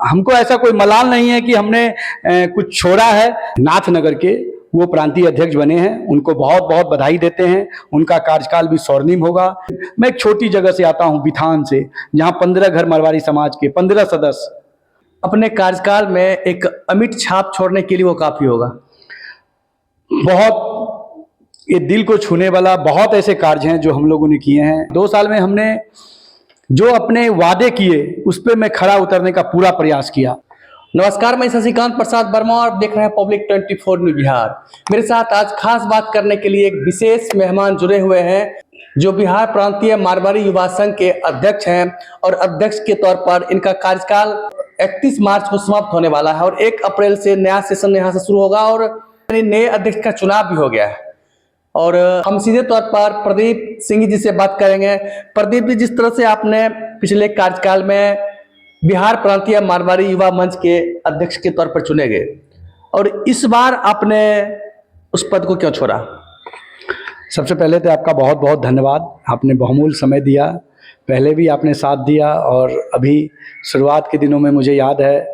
हमको ऐसा कोई मलाल नहीं है कि हमने कुछ छोड़ा है। नाथनगर के वो प्रांतीय अध्यक्ष बने हैं, उनको बहुत बहुत बधाई देते हैं। उनका कार्यकाल भी स्वर्णिम होगा। मैं एक छोटी जगह से आता हूँ, बिथान से, जहाँ 15 घर मारवाड़ी समाज के 15 सदस्य। अपने कार्यकाल में एक अमिट छाप छोड़ने के लिए वो काफी होगा। बहुत ये दिल को छूने वाला बहुत ऐसे कार्य हैं जो हम लोगों ने किए हैं। 2 साल में हमने जो अपने वादे किए उस पर मैं खरा उतरने का पूरा प्रयास किया। नमस्कार, मैं शशिकांत प्रसाद वर्मा और आप देख रहे हैं पब्लिक 24 न्यूज बिहार। मेरे साथ आज खास बात करने के लिए एक विशेष मेहमान जुड़े हुए हैं जो बिहार प्रांतीय मारवाड़ी युवा संघ के अध्यक्ष हैं और अध्यक्ष के तौर पर इनका कार्यकाल 31 मार्च को समाप्त होने वाला है और 1 अप्रैल से नया सेशन यहाँ से शुरू होगा और नए अध्यक्ष का चुनाव भी हो गया है। और हम सीधे तौर पर प्रदीप सिंह जी से बात करेंगे। प्रदीप जी, जिस तरह से आपने पिछले कार्यकाल में बिहार प्रांतीय मारवाड़ी युवा मंच के अध्यक्ष के तौर पर चुने गए और इस बार आपने उस पद को क्यों छोड़ा? सबसे पहले तो आपका बहुत बहुत धन्यवाद। आपने बहुमूल्य समय दिया, पहले भी आपने साथ दिया और अभी शुरुआत के दिनों में मुझे याद है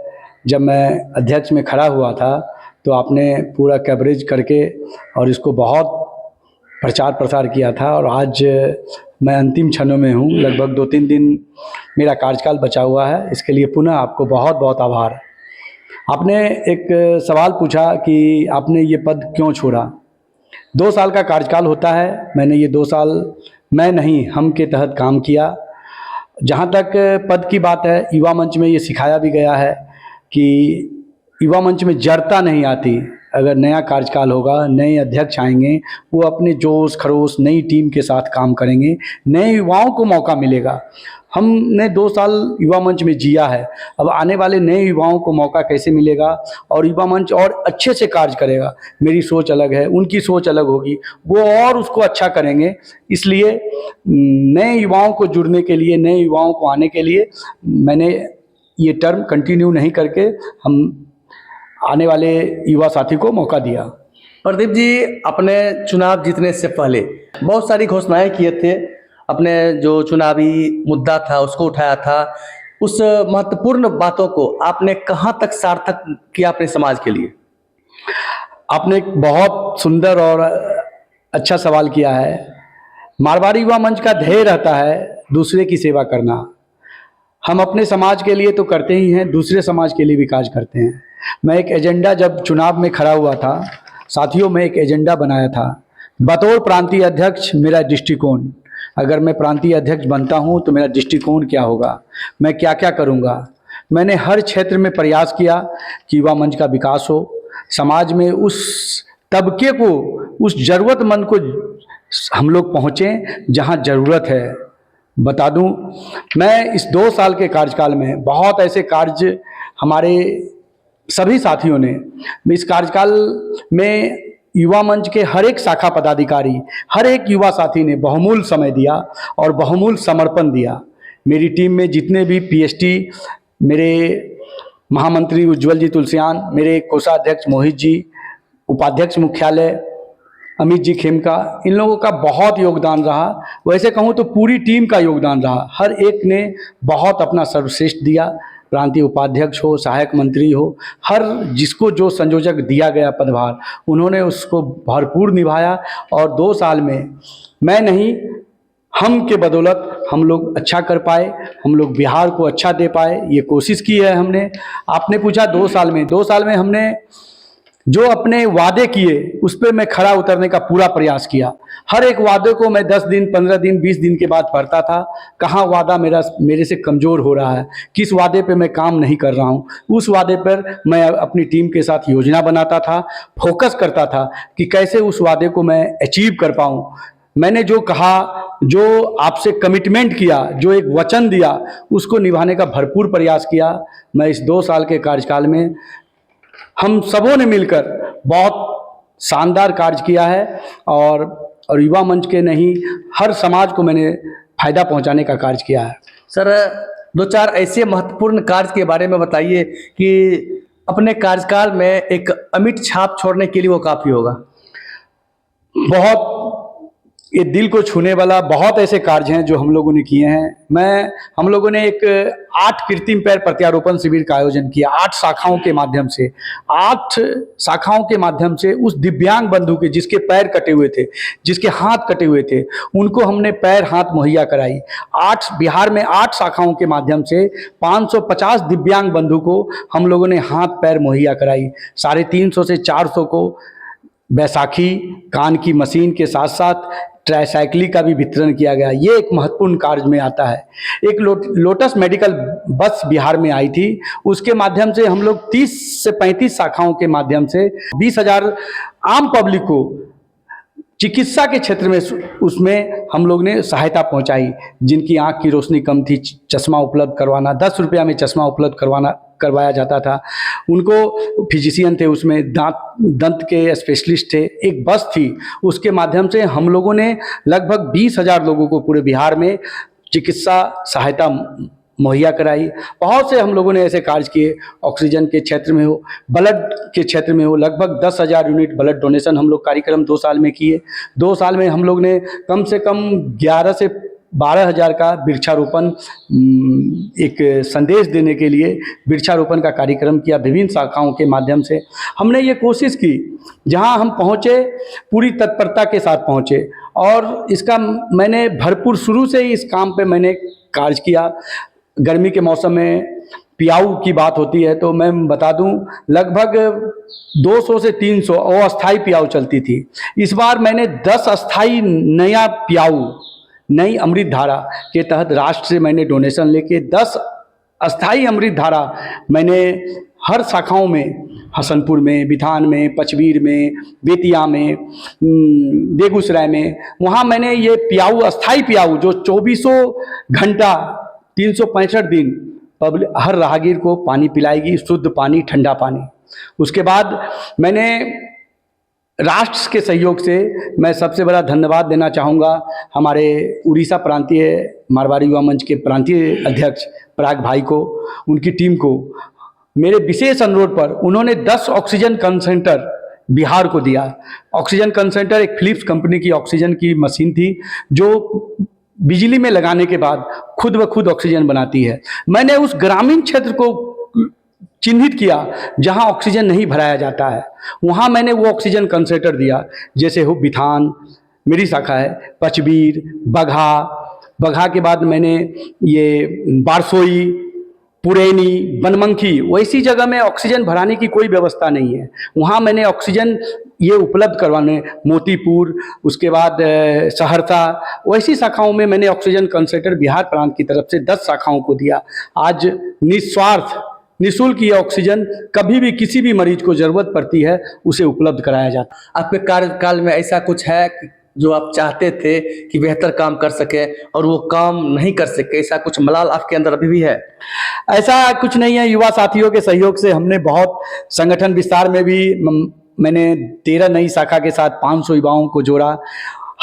जब मैं अध्यक्ष में खड़ा हुआ था तो आपने पूरा कवरेज करके और इसको बहुत प्रचार प्रसार किया था। और आज मैं अंतिम क्षणों में हूँ, लगभग 2-3 दिन मेरा कार्यकाल बचा हुआ है। इसके लिए पुनः आपको बहुत बहुत आभार। आपने एक सवाल पूछा कि आपने ये पद क्यों छोड़ा। 2 साल का कार्यकाल होता है। मैंने ये 2 साल मैं नहीं हम के तहत काम किया। जहाँ तक पद की बात है, युवा मंच में ये सिखाया भी गया है कि युवा मंच में जड़ता नहीं आती। अगर नया कार्यकाल होगा, नए अध्यक्ष आएंगे, वो अपने जोश खरोश नई टीम के साथ काम करेंगे, नए युवाओं को मौका मिलेगा। हमने 2 साल युवा मंच में जिया है, अब आने वाले नए युवाओं को मौका कैसे मिलेगा और युवा मंच और अच्छे से कार्य करेगा। मेरी सोच अलग है, उनकी सोच अलग होगी, वो और उसको अच्छा करेंगे। इसलिए नए युवाओं को जुड़ने के लिए, नए युवाओं को आने के लिए मैंने ये टर्म कंटिन्यू नहीं करके हम आने वाले युवा साथी को मौका दिया। प्रदीप जी, अपने चुनाव जीतने से पहले बहुत सारी घोषणाएं किए थे। अपने जो चुनावी मुद्दा था उसको उठाया था। उस महत्वपूर्ण बातों को आपने कहां तक सार्थक किया अपने समाज के लिए? आपने एक बहुत सुंदर और अच्छा सवाल किया है। मारवाड़ी युवा मंच का ध्येय रहता है दूसरे की सेवा करना। हम अपने समाज के लिए तो करते ही हैं, दूसरे समाज के लिए भी कार्य करते हैं। मैं एक एजेंडा जब चुनाव में खड़ा हुआ था साथियों, मैं एक एजेंडा बनाया था बतौर प्रांतीय अध्यक्ष। मेरा दृष्टिकोण, अगर मैं प्रांतीय अध्यक्ष बनता हूं तो मेरा दृष्टिकोण क्या होगा, मैं क्या क्या करूंगा। मैंने हर क्षेत्र में प्रयास किया कि युवा मंच का विकास हो, समाज में उस तबके को, उस ज़रूरतमंद को हम लोग पहुँचें जहां ज़रूरत है। बता दूं, मैं इस 2 साल के कार्यकाल में बहुत ऐसे कार्य हमारे सभी साथियों ने, इस कार्यकाल में युवा मंच के हर एक शाखा पदाधिकारी, हर एक युवा साथी ने बहुमूल्य समय दिया और बहुमूल्य समर्पण दिया। मेरी टीम में जितने भी पीएसटी, मेरे महामंत्री उज्ज्वल जी तुलसियान, मेरे कोषाध्यक्ष मोहित जी, उपाध्यक्ष मुख्यालय अमित जी खेमका, इन लोगों का बहुत योगदान रहा। वैसे कहूँ तो पूरी टीम का योगदान रहा। हर एक ने बहुत अपना सर्वश्रेष्ठ दिया। प्रांतीय उपाध्यक्ष हो, सहायक मंत्री हो, हर जिसको जो संयोजक दिया गया पदभार, उन्होंने उसको भरपूर निभाया। और 2 साल में मैं नहीं, हम के बदौलत हम लोग अच्छा कर पाए, हम लोग बिहार को अच्छा दे पाए, ये कोशिश की है हमने। आपने पूछा 2 साल में, 2 साल में हमने जो अपने वादे किए उस पर मैं खरा उतरने का पूरा प्रयास किया। हर एक वादे को मैं 10 दिन, 15 दिन, 20 दिन के बाद पढ़ता था। कहाँ वादा मेरे से कमज़ोर हो रहा है, किस वादे पे मैं काम नहीं कर रहा हूँ, उस वादे पर मैं अपनी टीम के साथ योजना बनाता था, फोकस करता था कि कैसे उस वादे को मैं अचीव कर पाऊँ। मैंने जो कहा, जो आपसे कमिटमेंट किया, जो एक वचन दिया, उसको निभाने का भरपूर प्रयास किया। मैं इस 2 साल के कार्यकाल में हम सबों ने मिलकर बहुत शानदार कार्य किया है और युवा मंच के नहीं, हर समाज को मैंने फायदा पहुंचाने का कार्य किया है। सर, 2-4 ऐसे महत्वपूर्ण कार्य के बारे में बताइए कि अपने कार्यकाल में एक अमिट छाप छोड़ने के लिए वो काफ़ी होगा। बहुत ये दिल को छूने वाला बहुत ऐसे कार्य हैं जो हम लोगों ने किए हैं। हम लोगों ने एक 8 कृत्रिम पैर प्रत्यारोपण शिविर का आयोजन किया, 8 शाखाओं के माध्यम से। 8 शाखाओं के माध्यम से उस दिव्यांग बंधु के जिसके पैर कटे हुए थे, जिसके हाथ कटे हुए थे, उनको हमने पैर हाथ मुहैया कराई। बिहार में 8 शाखाओं के माध्यम से 550 दिव्यांग बंधु को हम लोगों ने हाथ पैर मुहैया कराई। 350 से 400 को बैसाखी, कान की मशीन के साथ साथ ट्राईसाइकिल का भी वितरण किया गया। ये एक महत्वपूर्ण कार्य में आता है। एक लोटस मेडिकल बस बिहार में आई थी, उसके माध्यम से हम लोग 30 से 35 शाखाओं के माध्यम से 20,000 आम पब्लिक को चिकित्सा के क्षेत्र में उसमें हम लोग ने सहायता पहुंचाई। जिनकी आंख की रोशनी कम थी, चश्मा उपलब्ध करवाना, 10 रुपया में चश्मा उपलब्ध करवाया जाता था उनको। फिजिशियन थे उसमें, दंत के स्पेशलिस्ट थे। एक बस थी, उसके माध्यम से हम लोगों ने लगभग 20,000 लोगों को पूरे बिहार में चिकित्सा सहायता मुहैया कराई। बहुत से हम लोगों ने ऐसे कार्य किए। ऑक्सीजन के क्षेत्र में हो, ब्लड के क्षेत्र में हो, लगभग 10,000 यूनिट ब्लड डोनेशन हम लोग कार्यक्रम 2 साल में किए। 2 साल में हम लोग ने कम से कम 11 से 12,000 का वृक्षारोपण, एक संदेश देने के लिए वृक्षारोपण का कार्यक्रम किया। विभिन्न शाखाओं के माध्यम से हमने ये कोशिश की, जहां हम पहुंचे पूरी तत्परता के साथ पहुंचे। और इसका मैंने भरपूर शुरू से ही इस काम पे मैंने कार्य किया। गर्मी के मौसम में पियाऊ की बात होती है तो मैं बता दूं, लगभग 200 से 300 अस्थाई पियाऊ चलती थी। इस बार मैंने 10 अस्थाई नया पियाऊ, नई अमृत धारा के तहत राष्ट्र से मैंने डोनेशन लेके 10 अस्थाई अमृत धारा मैंने हर शाखाओं में, हसनपुर में, बिथान में, पचबीर में, बेतिया में, बेगूसराय में, वहाँ मैंने ये पियाऊ, अस्थाई पियाऊ जो 24 घंटा 365 दिन हर राहगीर को पानी पिलाएगी, शुद्ध पानी, ठंडा पानी। उसके बाद मैंने राष्ट्र के सहयोग से मैं सबसे बड़ा धन्यवाद देना चाहूँगा हमारे उड़ीसा प्रांतीय मारवाड़ी युवा मंच के प्रांतीय अध्यक्ष पराग भाई को, उनकी टीम को। मेरे विशेष अनुरोध पर उन्होंने 10 ऑक्सीजन कंसेंटर बिहार को दिया। ऑक्सीजन कंसेंटर एक फिलिप्स कंपनी की ऑक्सीजन की मशीन थी जो बिजली में लगाने के बाद खुद ब खुद ऑक्सीजन बनाती है। मैंने उस ग्रामीण क्षेत्र को चिन्हित किया जहां ऑक्सीजन नहीं भराया जाता है, वहां मैंने वो ऑक्सीजन कंसेंटर दिया। जैसे हो बिथान मेरी शाखा है, पचबीर, बगहा के बाद मैंने ये बारसोई, पुरैनी, बनमनखी, वैसी जगह में ऑक्सीजन भराने की कोई व्यवस्था नहीं है, वहाँ मैंने ऑक्सीजन ये उपलब्ध करवाने, मोतीपुर, उसके बाद सहरसा, वैसी शाखाओं में मैंने ऑक्सीजन कंसेंटर बिहार प्रांत की तरफ से 10 शाखाओं को दिया। आज निस्वार्थ, निःशुल्क ये ऑक्सीजन कभी भी किसी भी मरीज को जरूरत पड़ती है उसे उपलब्ध कराया जाता है। आपके कार्यकाल में ऐसा कुछ है जो आप चाहते थे कि बेहतर काम कर सके और वो काम नहीं कर सके, ऐसा कुछ मलाल आपके अंदर अभी भी है? ऐसा कुछ नहीं है। युवा साथियों के सहयोग से हमने बहुत संगठन विस्तार में भी मैंने 13 नई शाखा के साथ 500 युवाओं को जोड़ा।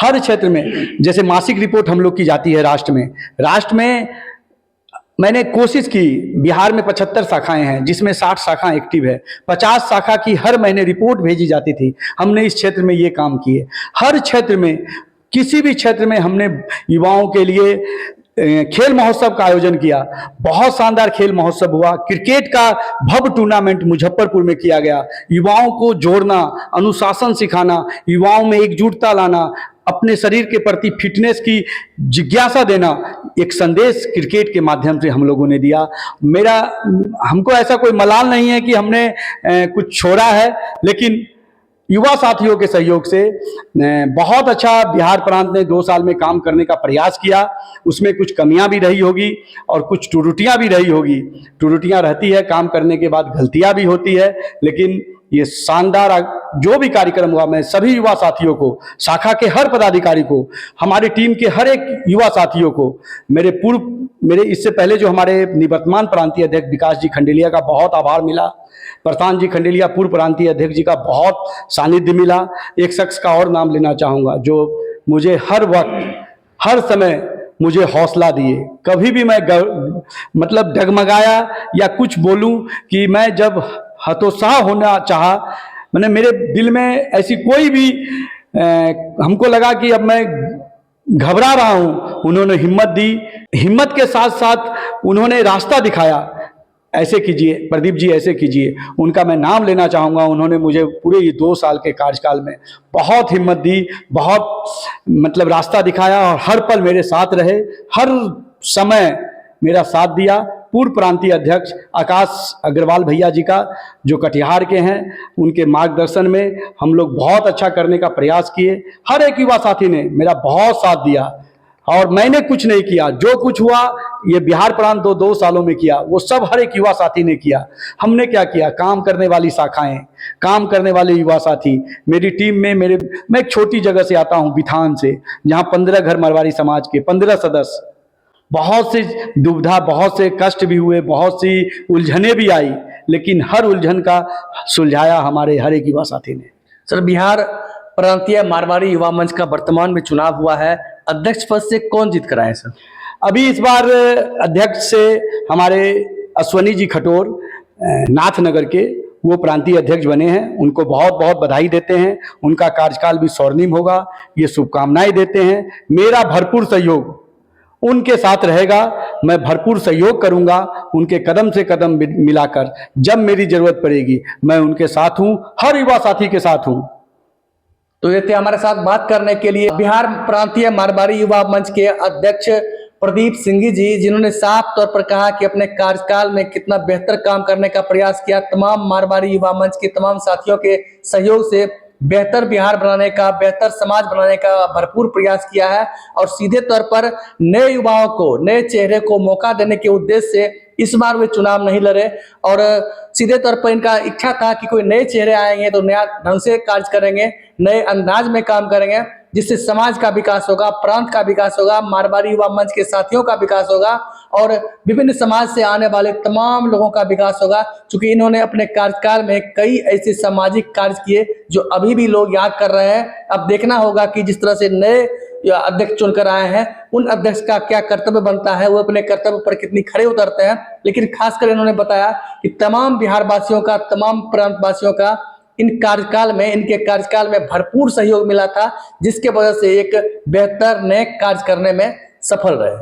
हर क्षेत्र में जैसे मासिक रिपोर्ट हम लोग की जाती है राष्ट्र में मैंने कोशिश की। बिहार में 75 शाखाएं हैं जिसमें 60 शाखा एक्टिव है। 50 शाखा की हर महीने रिपोर्ट भेजी जाती थी। हमने इस क्षेत्र में ये काम किए। हर क्षेत्र में, किसी भी क्षेत्र में हमने युवाओं के लिए खेल महोत्सव का आयोजन किया। बहुत शानदार खेल महोत्सव हुआ। क्रिकेट का भव्य टूर्नामेंट मुजफ्फरपुर में किया गया। युवाओं को जोड़ना, अनुशासन सिखाना, युवाओं में एकजुटता लाना, अपने शरीर के प्रति फिटनेस की जिज्ञासा देना, एक संदेश क्रिकेट के माध्यम से हम लोगों ने दिया। हमको ऐसा कोई मलाल नहीं है कि हमने कुछ छोड़ा है, लेकिन युवा साथियों के सहयोग से बहुत अच्छा बिहार प्रांत ने 2 साल में काम करने का प्रयास किया। उसमें कुछ कमियां भी रही होगी और कुछ त्रुटियां भी रही होगी। त्रुटियां रहती है, काम करने के बाद गलतियां भी होती है, लेकिन ये शानदार जो भी कार्यक्रम हुआ, मैं सभी युवा साथियों को, शाखा के हर पदाधिकारी को, हमारी टीम के हर एक युवा साथियों को, मेरे इससे पहले जो हमारे निवर्तमान प्रांतीय अध्यक्ष विकास जी खंडेलिया का बहुत आभार मिला। प्रशांत जी खंडेलिया पूर्व प्रांतीय अध्यक्ष जी का बहुत सानिध्य मिला। एक शख्स का और नाम लेना चाहूँगा जो मुझे हर वक्त, हर समय मुझे हौसला दिए। कभी भी मैं मतलब डगमगाया या कुछ बोलूं कि मैं जब हतोत्साह होना चाहा, मैंने मेरे दिल में ऐसी कोई भी हमको लगा कि अब मैं घबरा रहा हूं, उन्होंने हिम्मत दी। हिम्मत के साथ साथ उन्होंने रास्ता दिखाया, ऐसे कीजिए प्रदीप जी, ऐसे कीजिए। उनका मैं नाम लेना चाहूँगा। उन्होंने मुझे पूरे ये 2 साल के कार्यकाल में बहुत हिम्मत दी, बहुत मतलब रास्ता दिखाया और हर पल मेरे साथ रहे, हर समय मेरा साथ दिया। पूर्व प्रांतीय अध्यक्ष आकाश अग्रवाल भैया जी का, जो कटिहार के हैं, उनके मार्गदर्शन में हम लोग बहुत अच्छा करने का प्रयास किए। हर एक युवा साथी ने मेरा बहुत साथ दिया और मैंने कुछ नहीं किया। जो कुछ हुआ ये बिहार प्रांत 2 सालों में किया, वो सब हर एक युवा साथी ने किया। हमने क्या किया? काम करने वाली शाखाएं, काम करने वाले युवा साथी मेरी टीम में। मैं एक छोटी जगह से आता हूं, बिथान से, जहां 15 घर मारवाड़ी समाज के 15 सदस्य। बहुत सी दुविधा, बहुत से कष्ट भी हुए, बहुत सी उलझने भी आई, लेकिन हर उलझन का सुलझाया हमारे हर एक युवा साथी ने। सर, बिहार प्रांतीय मारवाड़ी युवा मंच का वर्तमान में चुनाव हुआ है, अध्यक्ष पद से कौन जीत कर आए सर? अभी इस बार अध्यक्ष से हमारे अश्वनी जी खटोर, नाथनगर के, वो प्रांतीय अध्यक्ष बने हैं। उनको बहुत बहुत बधाई देते हैं। उनका कार्यकाल भी स्वर्णिम होगा, ये शुभकामनाएं देते हैं। मेरा भरपूर सहयोग उनके साथ रहेगा। मैं भरपूर सहयोग करूंगा, उनके कदम से कदम मिलाकर। जब मेरी जरूरत पड़ेगी मैं उनके साथ हूं, हर युवा साथी के साथ हूं। तो ये थे हमारे साथ बात करने के लिए बिहार प्रांतीय मारवाड़ी युवा मंच के अध्यक्ष प्रदीप सिंघी जी, जिन्होंने साफ तौर पर कहा कि अपने कार्यकाल में कितना बेहतर काम करने का प्रयास किया। तमाम मारवाड़ी युवा मंच के तमाम साथियों के सहयोग से बेहतर बिहार बनाने का, बेहतर समाज बनाने का भरपूर प्रयास किया है और सीधे तौर पर नए युवाओं को, नए चेहरे को मौका देने के उद्देश्य से इस बार वे चुनाव नहीं लड़े और सीधे तौर पर इनका इच्छा था कि कोई नए चेहरे आएंगे तो नया ढंग से कार्य करेंगे, नए अंदाज में काम करेंगे, जिससे समाज का विकास होगा, प्रांत का विकास होगा, मारवाड़ी युवा मंच के साथियों का विकास होगा और विभिन्न समाज से आने वाले तमाम लोगों का विकास होगा। क्योंकि इन्होंने अपने कार्यकाल में कई ऐसे सामाजिक कार्य किए जो अभी भी लोग याद कर रहे हैं। अब देखना होगा कि जिस तरह से नए अध्यक्ष चुनकर आए हैं, उन अध्यक्ष का क्या कर्तव्य बनता है, वो अपने कर्तव्य पर कितनी खड़े उतरते हैं। लेकिन खासकर इन्होंने बताया कि तमाम बिहार वासियों का, तमाम प्रांत वासियों का इनके कार्यकाल में भरपूर सहयोग मिला था, जिसके वजह से एक बेहतर नए कार्य करने में सफल रहे।